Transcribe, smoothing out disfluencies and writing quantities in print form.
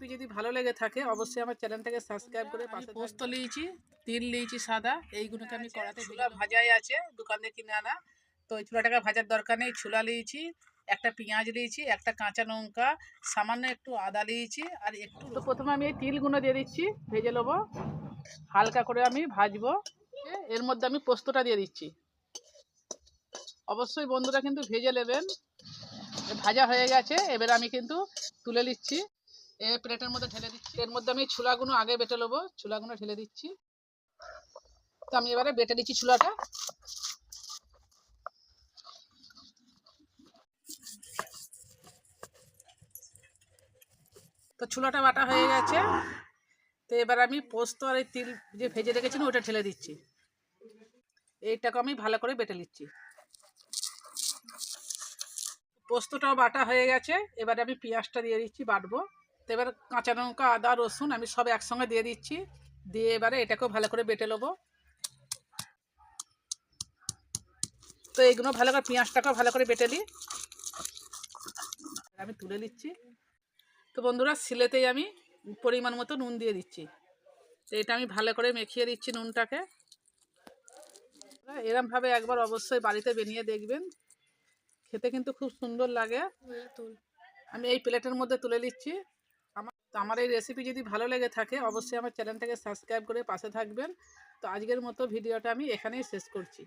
Recipe যদি ভালো লেগে থাকে অবশ্যই আমার চ্যানেলটাকে সাবস্ক্রাইব করে পাশে পোস্ত নিয়েছি, তিল নিয়েছি সাদা, এইগুলোকে আমি কড়াতে ছোলা ভাজাই আছে দোকান থেকে কিনে আনা। তো ওই ছোলাটাকে ভাজার দরকার নেই। ছোলা নিয়েছি, একটা পেঁয়াজ নিয়েছি, একটা কাঁচা লঙ্কা, সামান্য একটু আদা নিয়েছি আর একটু। তো প্রথমে আমি এই তিলগুলো দিয়ে দিচ্ছি, ভেজে নেবো, হালকা করে আমি ভাজবো। এর মধ্যে আমি পোস্তটা দিয়ে দিচ্ছি। অবশ্যই বন্ধুরা কিন্তু ভেজে নেবেন। ভাজা হয়ে গেছে, এবারে আমি কিন্তু তুলে নিচ্ছি, প্লেটের মধ্যে ঢেলে দিচ্ছি। এর মধ্যে আমি ছোলাগুলো আগে বেটে নেবো, ছোলাগুলো ঢেলে দিচ্ছি। তো আমি এবারে বেটে দিচ্ছি ছোলাটা। তো ছোলাটা বাটা হয়ে গেছে। তো এবার আমি পোস্ত আর এই তিল যে ভেজে রেখেছিলাম ওটা ঢেলে দিচ্ছি। এইটাকে আমি ভালো করে বেটে নিচ্ছি। পোস্তটাও বাটা হয়ে গেছে, এবারে আমি পেঁয়াজটা দিয়ে দিচ্ছি, বাটবো। তো এবার কাঁচা লঙ্কা, আদা, রসুন আমি সব একসঙ্গে দিয়ে দিচ্ছি, দিয়ে এবারে এটাকেও ভালো করে বেটে নেবো। তো এইগুলো ভালো করে, পেঁয়াজটাকেও ভালো করে বেটে নিই, আমি তুলে নিচ্ছি। তো বন্ধুরা শিলেতেই আমি পরিমাণ মতো নুন দিয়ে দিচ্ছি। তো এটা আমি ভালো করে মেখিয়ে দিচ্ছি নুনটাকে। এরমভাবে একবার অবশ্যই বাড়িতে বানিয়ে দেখবেন, খেতে কিন্তু খুব সুন্দর লাগে। আমি এই প্লেটের মধ্যে তুলে নিচ্ছি। আমার এই রেসিপি যদি ভালো লেগে থাকে অবশ্যই আমার চ্যানেলটাকে সাবস্ক্রাইব করে পাশে থাকবেন। তো আজকের মতো ভিডিওটা আমি এখানেই শেষ করছি।